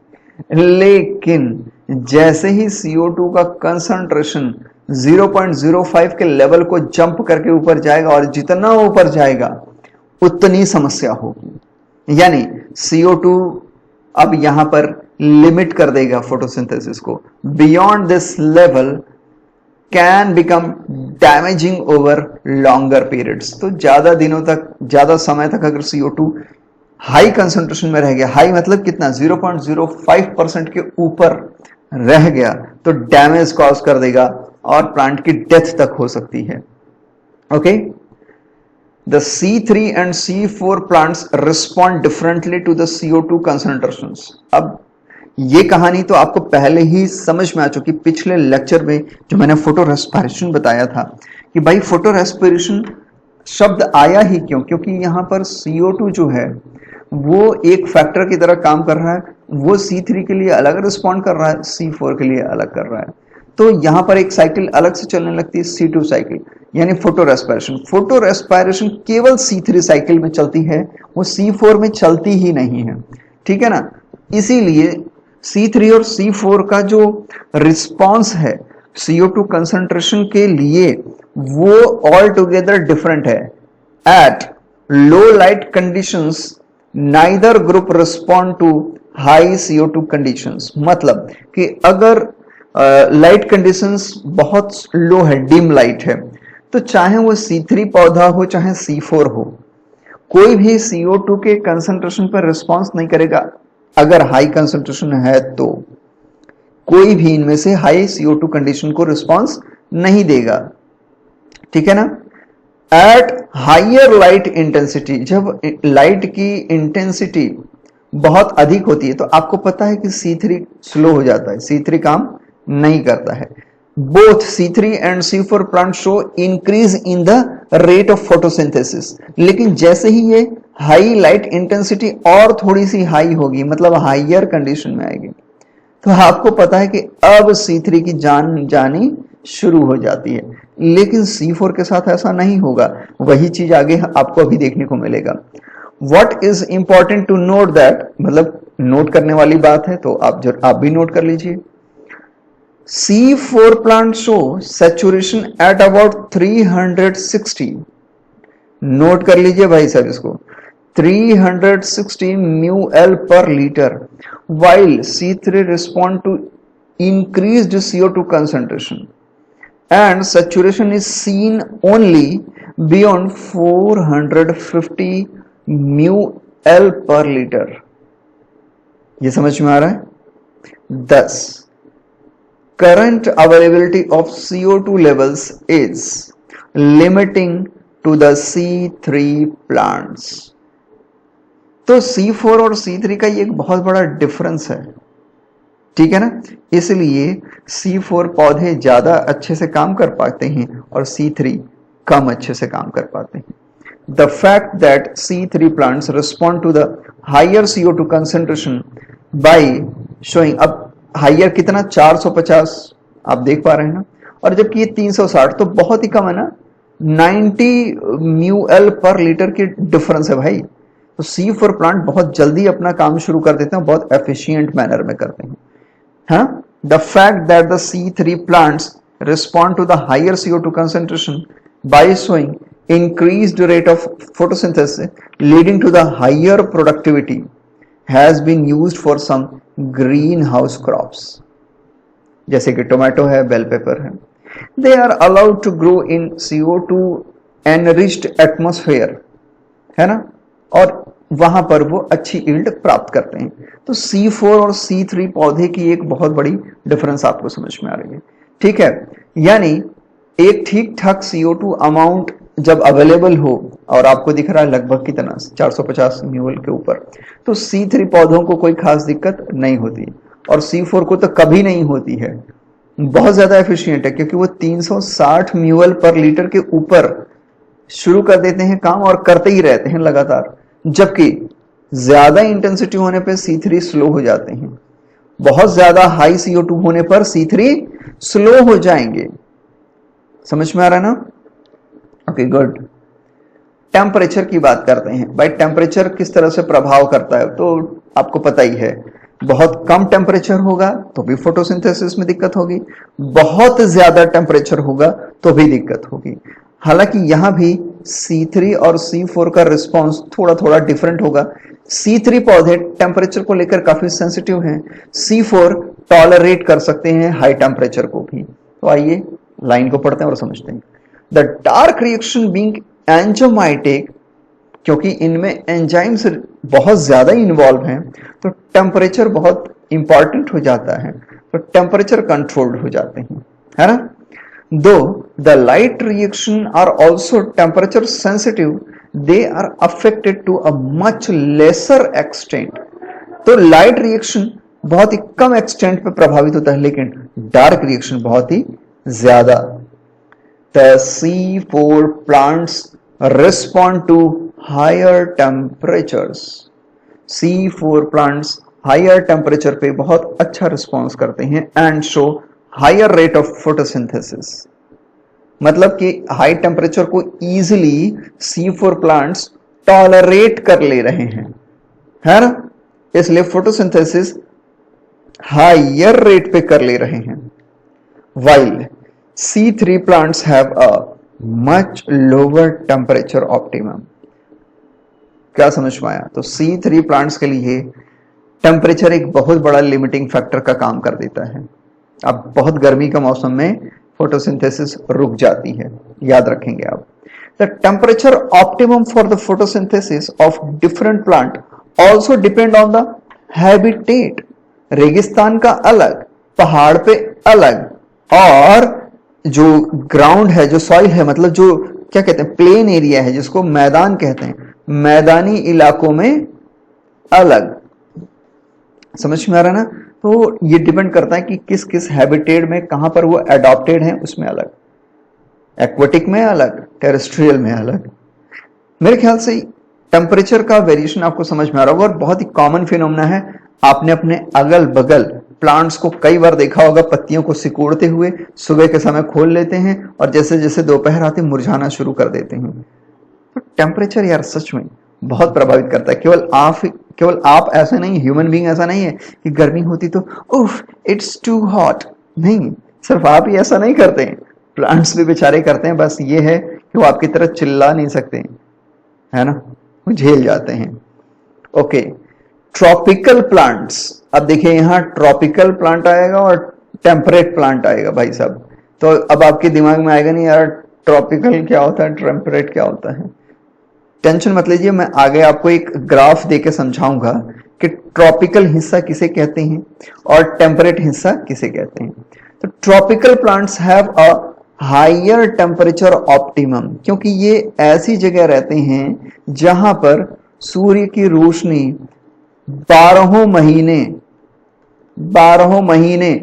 लेकिन जैसे ही CO2 का कंसंट्रेशन 0.05 के लेवल को जंप करके ऊपर जाएगा, और जितना ऊपर जाएगा उतनी समस्या होगी। यानी CO2 अब यहां पर लिमिट कर देगा फोटोसिंथेसिस को। Beyond this level can become damaging over longer periods. तो ज्यादा दिनों तक, ज्यादा समय तक अगर CO2 हाई कंसंट्रेशन में रह गया, हाई मतलब कितना, 0.05% के ऊपर रह गया, तो डैमेज कॉज कर देगा और प्लांट की डेथ तक हो सकती है। Okay, the C3 and C4 plants respond differently to the CO2 concentrations. अब ये कहानी तो आपको पहले ही समझ में आ चुकी, पिछले लेक्चर में जो मैंने फोटो रेस्पिरेशन बताया था कि भाई फोटो रेस्पिरेशन शब्द आया ही क्यों, क्योंकि यहां पर CO2 जो है वो एक फैक्टर की तरह काम कर रहा है, वो C3 के लिए अलग रिस्पॉन्ड कर रहा है, C4 के लिए अलग कर रहा है, तो यहां पर एक साइकिल अलग से चलने लगती है, C2 साइकिल, यानी फोटो रेस्पिरेशन। फोटो रेस्पिरेशन केवल C3 साइकिल में चलती है, वो C4 में चलती ही नहीं है, ठीक है ना। इसीलिए C3 और C4 का जो रिस्पॉन्स है CO2 कंसंट्रेशन के लिए वो ऑल टुगेदर डिफरेंट है। At low light conditions neither group respond to high CO2 conditions. मतलब कि अगर लाइट कंडीशंस बहुत लो है, डिम लाइट है, तो चाहे वो C3 पौधा हो चाहे C4 हो, कोई भी CO2 के कंसंट्रेशन पर रिस्पॉन्स नहीं करेगा। अगर हाई कंसंट्रेशन है तो कोई भी इनमें से हाई CO2 कंडीशन को रिस्पॉन्स नहीं देगा, ठीक है ना। एट हाइयर लाइट इंटेंसिटी, जब लाइट की इंटेंसिटी बहुत अधिक होती है तो आपको पता है कि C3 स्लो हो जाता है, C3 काम नहीं करता है। Both C3 and C4 plant show increase in the rate of photosynthesis. लेकिन जैसे ही ये हाई लाइट इंटेंसिटी और थोड़ी सी हाई होगी, मतलब हाइयर कंडीशन में आएगी, तो आपको पता है कि अब C3 की जान जानी शुरू हो जाती है। लेकिन C4 के साथ ऐसा नहीं होगा, वही चीज आगे आपको अभी देखने को मिलेगा। What is important to note that, मतलब नोट करने वाली बात है, तो आप भी नोट कर लीजिए। C4 plant show saturation at about 360, note कर लीजिए भाई साहब इसको, 360 μl per liter, while C3 respond to increased CO2 concentration and saturation is seen only beyond 450 μl per liter। ये समझ में आ रहा है। Thus, current availability of CO2 levels is limiting to the C3 plants। तो C4 और C3 का ये एक बहुत बड़ा डिफरेंस है, ठीक है ना। इसलिए C4 पौधे ज्यादा अच्छे से काम कर पाते हैं और C3 कम अच्छे से काम कर पाते हैं। The fact that C3 plants respond to the higher CO2 concentration by showing, अब हाइयर कितना, 450 आप देख पा रहे हैं ना, और जबकि ये 360 तो बहुत ही कम है ना, 90 μl पर लीटर की डिफरेंस है भाई। तो C4 प्लांट बहुत जल्दी अपना काम शुरू कर देते हैं, बहुत एफिशिएंट मैनर में करते हैं, हाँ। the fact that the C3 plants respond to the higher CO2 concentration by showing increased rate of photosynthesis leading to the higher productivity has been used for some greenhouse crops, जैसे कि tomato है, bell pepper है. They are allowed to grow in CO2 enriched atmosphere, है ना, और वहां पर वो अच्छी यील्ड प्राप्त करते हैं. तो C4 और C3 पौधे की एक बहुत बड़ी डिफरेंस आपको समझ में आ रही है. ठीक है, यानी एक ठीक ठाक CO2 अमाउंट जब अवेलेबल हो और आपको दिख रहा है लगभग कितना 450 म्यूल के ऊपर, तो C3 पौधों को कोई खास दिक्कत नहीं होती और C4 को तो कभी नहीं होती है. बहुत ज्यादा एफिशिएंट है क्योंकि वो 360 म्यूल पर लीटर के ऊपर शुरू कर देते हैं काम और करते ही रहते हैं लगातार, जबकि ज्यादा इंटेंसिटी होने पर C3 स्लो हो जाते हैं. बहुत ज्यादा हाई CO2 होने पर C3 स्लो हो जाएंगे. समझ में आ रहा है ना? Okay, good. टेम्परेचर की बात करते हैं. भाई टेम्परेचर किस तरह से प्रभाव करता है तो आपको पता ही है. बहुत कम टेम्परेचर होगा तो भी फोटोसिंथेसिस में दिक्कत होगी, बहुत ज्यादा टेम्परेचर होगा तो भी दिक्कत होगी. हालांकि यहां भी C3 और C4 का रिस्पॉन्स थोड़ा थोड़ा डिफरेंट होगा. C3 पौधे टेम्परेचर को लेकर काफी सेंसिटिव हैं, C4 टॉलरेट कर सकते हैं हाई टेम्परेचर को भी. तो आइए लाइन को पढ़ते हैं और समझते हैं. The dark reaction being enzymatic, क्योंकि इनमें एंजाइम्स बहुत ज्यादा इन्वॉल्व हैं तो टेम्परेचर बहुत इंपॉर्टेंट हो जाता है, तो टेम्परेचर कंट्रोल्ड हो जाते हैं, है ना. Though the light reaction are also temperature sensitive, they are affected to a much lesser extent. तो लाइट रिएक्शन बहुत ही कम एक्सटेंट पे प्रभावित होता है, लेकिन डार्क रिएक्शन बहुत ही ज्यादा. The C4 plants respond to higher temperatures. C4 plants higher temperature पे बहुत अच्छा रिस्पॉन्स करते हैं and show higher rate of photosynthesis. मतलब कि हाई टेम्परेचर को इजीली C4 प्लांट्स टॉलरेट कर ले रहे हैं, है ना, इसलिए फोटोसिंथेसिस हायर रेट पे कर ले रहे हैं. While C3 plants have a much lower temperature optimum. क्या समझ में आया? तो C3 प्लांट्स के लिए टेम्परेचर एक बहुत बड़ा लिमिटिंग फैक्टर का काम कर देता है. अब बहुत गर्मी का मौसम में फोटोसिंथेसिस रुक जाती है, याद रखेंगे आप. The temperature optimum for the photosynthesis of different plant also depend on the habitat. रेगिस्तान का अलग, पहाड़ पे अलग, और जो ग्राउंड है, जो सॉइल है, मतलब जो क्या कहते हैं प्लेन एरिया है जिसको मैदान कहते हैं, मैदानी इलाकों में अलग. समझ में आ रहा है ना? तो ये डिपेंड करता है कि किस किस हैबिटेट में कहां पर वो एडॉप्टेड है, उसमें अलग, एक्वेटिक में अलग, टेरेस्ट्रियल में अलग. मेरे ख्याल से टेम्परेचर का वेरिएशन आपको समझ में आ रहा होगा और बहुत ही कॉमन फिनोमेना है. आपने अपने अगल बगल प्लांट्स को कई बार देखा होगा, पत्तियों को सिकोड़ते हुए सुबह के समय खोल लेते हैं और जैसे जैसे दोपहर आते मुरझाना शुरू कर देते हैं. तो टेम्परेचर यार सच में बहुत प्रभावित करता है. केवल आप ऐसा नहीं, ह्यूमन बीइंग ऐसा नहीं है कि गर्मी होती तो उफ इट्स टू हॉट. नहीं, सिर्फ आप ही ऐसा नहीं करते हैं, प्लांट्स भी बेचारे करते हैं. बस ये है कि वो आपकी तरह चिल्ला नहीं सकते, है ना, वो झेल जाते हैं. Okay, tropical plants. अब देखिए यहाँ ट्रॉपिकल प्लांट आएगा और टेम्परेट प्लांट आएगा भाई साहब. तो अब आपके दिमाग में आएगा नहीं यार ट्रॉपिकल क्या होता है, टेम्परेट क्या होता है. टेंशन मत लीजिए, मैं आगे आपको एक ग्राफ देके समझाऊंगा कि ट्रॉपिकल हिस्सा किसे कहते हैं और टेम्परेट हिस्सा किसे कहते हैं. तो tropical plants have a higher temperature optimum, क्योंकि ये ऐसी जगह रहते हैं जहां पर सूर्य की रोशनी 12 महीने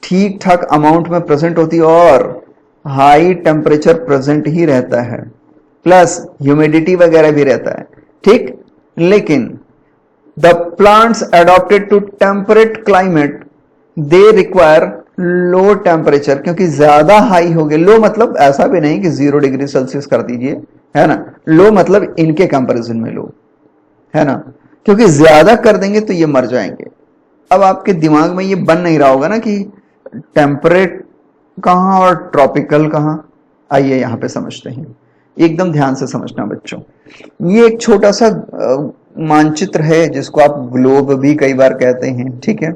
ठीक ठाक अमाउंट में प्रेजेंट होती है और हाई टेम्परेचर प्रेजेंट ही रहता है, प्लस ह्यूमिडिटी वगैरह भी रहता है. ठीक, लेकिन the plants adapted to temperate climate they require low temperature, क्योंकि ज्यादा हाई हो गए. लो मतलब ऐसा भी नहीं कि 0 डिग्री सेल्सियस कर दीजिए, है ना. लो मतलब इनके कंपैरिजन में लो, है ना, क्योंकि ज्यादा कर देंगे तो ये मर जाएंगे. अब आपके दिमाग में ये बन नहीं रहा होगा ना कि टेम्परेट कहाँ और ट्रॉपिकल कहाँ, आइए यहाँ पे समझते हैं। एकदम ध्यान से समझना बच्चों। ये एक छोटा सा मानचित्र है जिसको आप ग्लोब भी कई बार कहते हैं, ठीक है।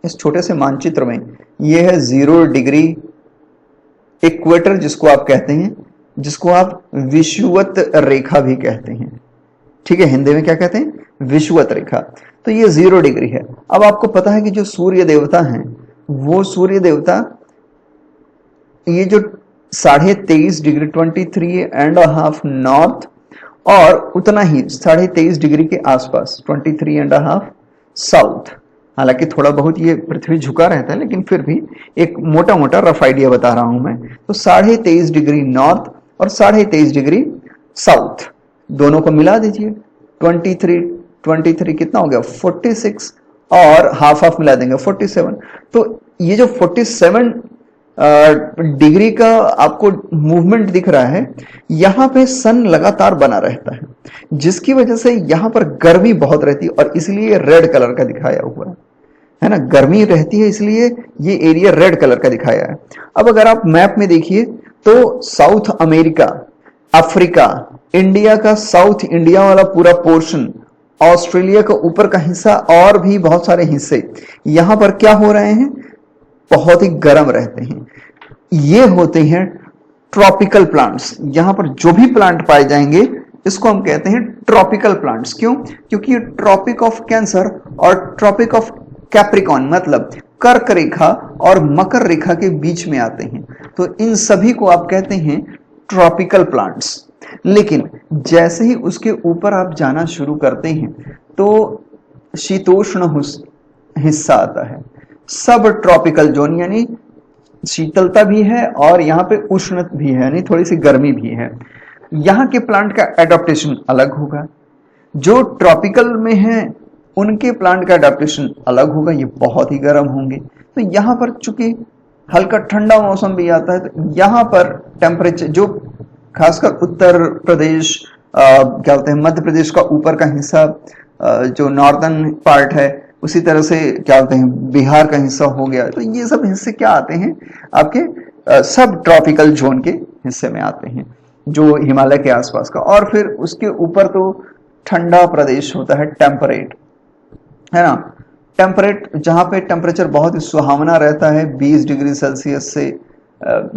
इस छोटे से मानचित्र में ये है 0 डिग्री इक्वेटर जिसको आप कहते हैं, जिसको आप विषुवत रेखा भी कहते हैं, ठीक है। हिंदी में क्या कहते हैं? विषुवत रेखा। तो ये 0 डिग्री है। अब आपको पता है कि जो सूर्य देवता हैं वो सूर्य देवता ये जो 23.5 डिग्री 23.5 नॉर्थ और उतना ही 23.5 डिग्री के आसपास 23.5 साउथ, हालांकि थोड़ा बहुत ये पृथ्वी झुका रहता है लेकिन फिर भी एक मोटा मोटा रफ आइडिया बता रहा हूं मैं। तो 23.5 डिग्री नॉर्थ और 23.5 डिग्री साउथ, दोनों को मिला दीजिए। 23 कितना हो गया? 46 और हाफ हाफ मिला देंगे 47। तो ये जो 47 डिग्री का आपको मूवमेंट दिख रहा है, यहां पे सन लगातार बना रहता है, जिसकी वजह से यहां पर गर्मी बहुत रहती है और इसलिए रेड कलर का दिखाया हुआ है ना। गर्मी रहती है इसलिए ये एरिया रेड कलर का दिखाया है। अब अगर आप मैप में देखिए तो साउथ अमेरिका, अफ्रीका, इंडिया का साउथ इंडिया वाला पूरा पोर्शन, ऑस्ट्रेलिया का ऊपर का हिस्सा और भी बहुत सारे हिस्से यहां पर क्या हो रहे हैं? बहुत ही गर्म रहते हैं। ये होते हैं ट्रॉपिकल प्लांट्स। यहां पर जो भी प्लांट पाए जाएंगे इसको हम कहते हैं ट्रॉपिकल प्लांट्स। क्यों? क्योंकि ये ट्रॉपिक ऑफ कैंसर और ट्रॉपिक ऑफ कैप्रिकॉन मतलब कर्क रेखा और मकर रेखा के बीच में आते हैं। तो इन सभी को आप कहते हैं ट्रॉपिकल प्लांट्स। लेकिन जैसे ही उसके ऊपर आप जाना शुरू करते हैं तो शीतोष्ण हिस्सा आता है। सब ट्रॉपिकल जोन यानी शीतलता भी है और यहाँ पे उष्ण भी है यानी थोड़ी सी गर्मी भी है। यहाँ के प्लांट का एडाप्टेशन अलग होगा। जो ट्रॉपिकल में है उनके प्लांट का एडाप्टेशन अलग होगा, ये बहुत ही गर्म होंगे। तो यहाँ पर चूंकि हल्का ठंडा मौसम भी आता है तो यहाँ पर टेम्परेचर जो खासकर उत्तर प्रदेश क्या बोलते हैं मध्य प्रदेश का ऊपर का हिस्सा जो नॉर्दर्न पार्ट है, उसी तरह से क्या बोलते हैं बिहार का हिस्सा हो गया, तो ये सब हिस्से क्या आते हैं आपके सब ट्रॉपिकल जोन के हिस्से में आते हैं जो हिमालय के आसपास का। और फिर उसके ऊपर तो ठंडा प्रदेश होता है टेम्परेट, है ना। टेम्परेट जहां पे टेम्परेचर बहुत ही सुहावना रहता है, 20 डिग्री सेल्सियस से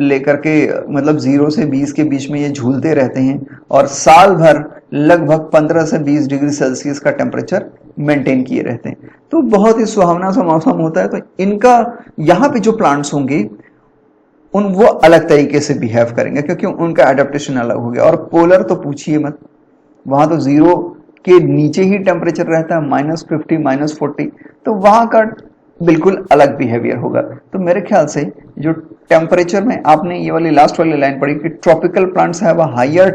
लेकर के मतलब 0 से 20 के बीच में ये झूलते रहते हैं और साल भर लगभग 15 से 20 डिग्री सेल्सियस का टेम्परेचर मेंटेन किए रहते हैं। तो बहुत ही सुहावना सा मौसम होता है। तो इनका यहाँ पे जो प्लांट्स होंगे वो अलग तरीके से बिहेव करेंगे क्योंकि उनका एडेप्टेशन अलग हो गया। और पोलर तो पूछिए मत, वहां तो 0 के नीचे ही टेम्परेचर रहता है, -50 -40, तो वहां का बिल्कुल अलग बिहेवियर होगा। तो मेरे ख्याल से जो टेम्परेचर में आपने ये वाली लास्ट वाली लाइन पढ़ी कि tropical plants have a higher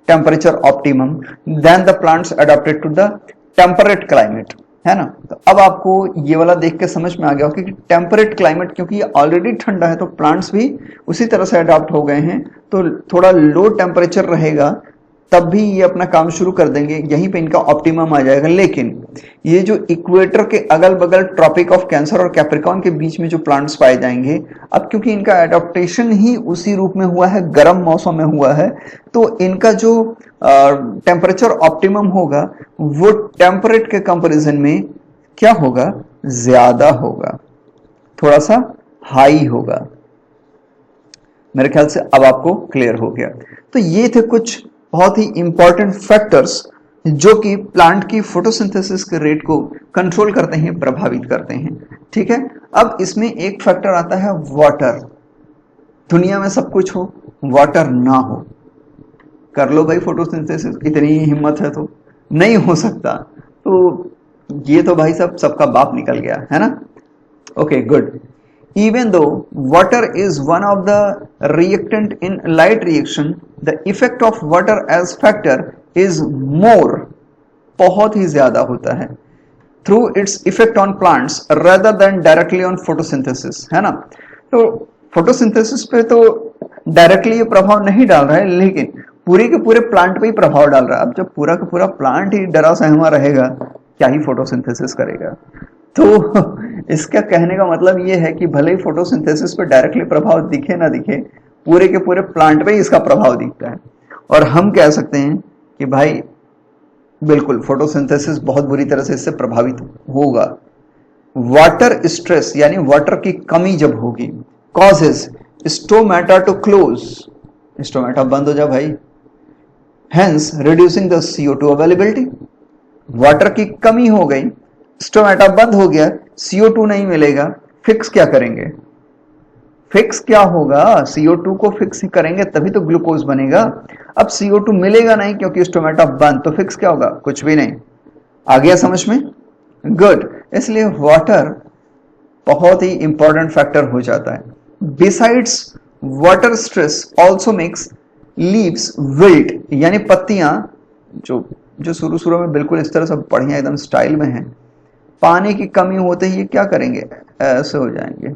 temperature optimum than the plants adapted to the temperate climate, है ना। तो अब आपको ये वाला देख के समझ में आ गया कि टेम्परेट क्लाइमेट क्योंकि ये ऑलरेडी ठंडा है तो प्लांट्स भी उसी तरह से अडॉप्ट हो गए हैं, तो थोड़ा लो टेम्परेचर रहेगा तब भी ये अपना काम शुरू कर देंगे, यहीं पे इनका ऑप्टिमम आ जाएगा। लेकिन ये जो इक्वेटर के अगल बगल ट्रॉपिक ऑफ कैंसर और कैप्रिकॉन के बीच में जो प्लांट्स पाए जाएंगे, अब क्योंकि इनका एडॉप्टेशन ही उसी रूप में हुआ है, गर्म मौसम में हुआ है, तो इनका जो टेम्परेचर ऑप्टिमम होगा वो टेम्परेट के कंपैरिजन में क्या होगा? ज्यादा होगा, थोड़ा सा हाई होगा। मेरे ख्याल से अब आपको क्लियर हो गया। तो ये थे कुछ बहुत ही इंपॉर्टेंट फैक्टर्स जो कि प्लांट की फोटोसिंथेसिस के रेट को कंट्रोल करते हैं, प्रभावित करते हैं, ठीक है। अब इसमें एक फैक्टर आता है वाटर। दुनिया में सब कुछ हो, वाटर ना हो, कर लो भाई फोटोसिंथेसिस, इतनी ही हिम्मत है तो नहीं हो सकता। तो ये तो भाई सब सबका बाप निकल गया, है ना। Okay, good. Even though water is one of the reactant in light reaction, the effect of water as factor is more, बहुत ही ज्यादा होता है, through its effect on plants rather than directly on photosynthesis, है ना। तो photosynthesis पे तो directly ये प्रभाव नहीं डाल रहा है, लेकिन पूरे के पूरे प्लांट पे ही प्रभाव डाल रहा है। अब जब पूरा का पूरा प्लांट ही डरा सहमा रहेगा, क्या ही फोटोसिंथेसिस करेगा। तो इसका कहने का मतलब ये है कि भले ही फोटोसिंथेसिस पर डायरेक्टली प्रभाव दिखे ना दिखे, पूरे के पूरे प्लांट पे ही इसका प्रभाव दिखता है। और हम कह सकते हैं कि भाई बिल्कुल फोटोसिंथेसिस बहुत बुरी तरह से इससे प्रभावित होगा। वाटर स्ट्रेस यानी वाटर की कमी जब होगी, causes stomata to close, stomata बंद हो जा भाई, hence reducing the CO2 availability. Water की कमी हो गई, स्टोमेटा बंद हो गया, CO2 नहीं मिलेगा, फिक्स क्या करेंगे? फिक्स क्या होगा? CO2 को फिक्स ही करेंगे तभी तो ग्लूकोज बनेगा। अब CO2 मिलेगा नहीं क्योंकि स्टोमेटा बंद, तो फिक्स क्या होगा? कुछ भी नहीं। आ गया समझ में? गुड। इसलिए वाटर बहुत ही इंपॉर्टेंट फैक्टर हो जाता है। Besides water stress also makes leaves wilt, यानी पत्तियां जो शुरू में बिल्कुल इस तरह से बढ़िया एकदम स्टाइल में है, पानी की कमी होते ही ये क्या करेंगे? ऐसे हो जाएंगे,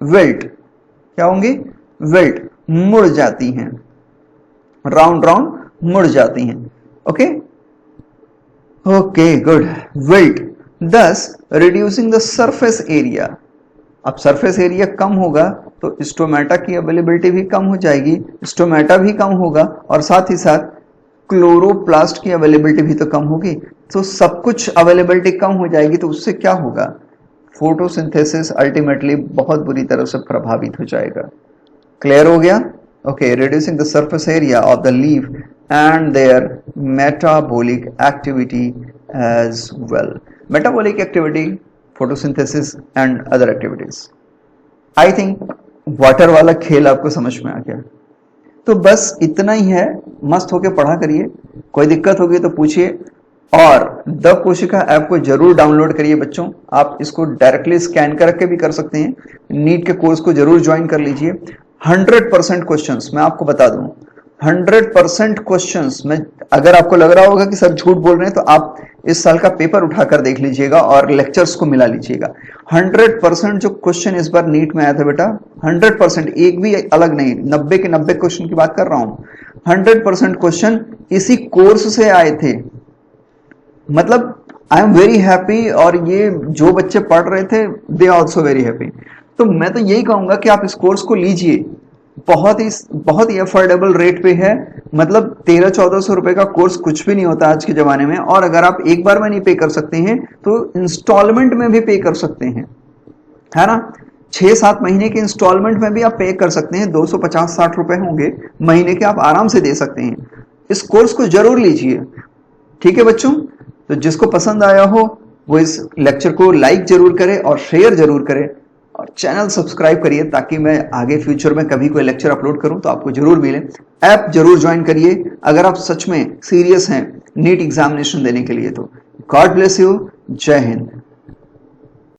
विल्ट। क्या होंगी? विल्ट, मुड़ जाती हैं, राउंड राउंड मुड़ जाती हैं। Okay okay, good. विल्ट दस रिड्यूसिंग द सरफेस एरिया। अब सरफेस एरिया कम होगा तो स्टोमेटा की अवेलेबिलिटी भी कम हो जाएगी, स्टोमेटा भी कम होगा और साथ ही साथ क्लोरोप्लास्ट की अवेलेबिलिटी भी तो कम होगी। तो सब कुछ अवेलेबिलिटी कम हो जाएगी, तो उससे क्या होगा? फोटोसिंथेसिस अल्टीमेटली बहुत बुरी तरह से प्रभावित हो जाएगा। क्लियर हो गया? Okay, reducing the surface area of the leaf and their metabolic activity as well. Metabolic activity, photosynthesis and other activities. I think water वाला खेल आपको समझ में आ गया। तो बस इतना ही है, मस्त होके पढ़ा करिए, कोई दिक्कत होगी तो पूछिए। और द कोशिका ऐप को जरूर डाउनलोड करिए बच्चों, आप इसको डायरेक्टली स्कैन करके भी कर सकते हैं। नीट के कोर्स को जरूर ज्वाइन कर लीजिए। 100% क्वेश्चंस मैं आपको बता दूं, 100% क्वेश्चंस में, अगर आपको लग रहा होगा कि सर झूठ बोल रहे हैं तो आप इस साल का पेपर उठाकर देख लीजिएगा और लेक्चर्स को मिला लीजिएगा। 100% जो क्वेश्चन इस बार नीट में आया था बेटा, 100%, एक भी अलग नहीं, 90 के 90 क्वेश्चन की बात कर रहा हूं। 100% क्वेश्चन इसी कोर्स से आए थे। मतलब आई एम वेरी हैप्पी, और ये जो बच्चे पढ़ रहे थे दे आल्सो वेरी हैप्पी। तो मैं तो यही कहूंगा कि आप इस कोर्स को लीजिए, बहुत ही अफोर्डेबल रेट पे है। मतलब 1300-1400 रुपए का कोर्स कुछ भी नहीं होता आज के जमाने में। और अगर आप एक बार में नहीं पे कर सकते हैं तो इंस्टॉलमेंट में भी पे कर सकते हैं, है ना। 6-7 महीने के इंस्टॉलमेंट में भी आप पे कर सकते हैं, 250-60 रुपए होंगे महीने के, आप आराम से दे सकते हैं। इस कोर्स को जरूर लीजिए, ठीक है बच्चों। तो जिसको पसंद आया हो वो इस लेक्चर को लाइक जरूर करे और शेयर जरूर करे, और चैनल सब्सक्राइब करिए ताकि मैं आगे फ्यूचर में कभी कोई लेक्चर अपलोड करूं तो आपको जरूर मिले। ऐप जरूर ज्वाइन करिए अगर आप सच में सीरियस हैं नीट एग्जामिनेशन देने के लिए। तो गॉड ब्लेस यू, जय हिंद।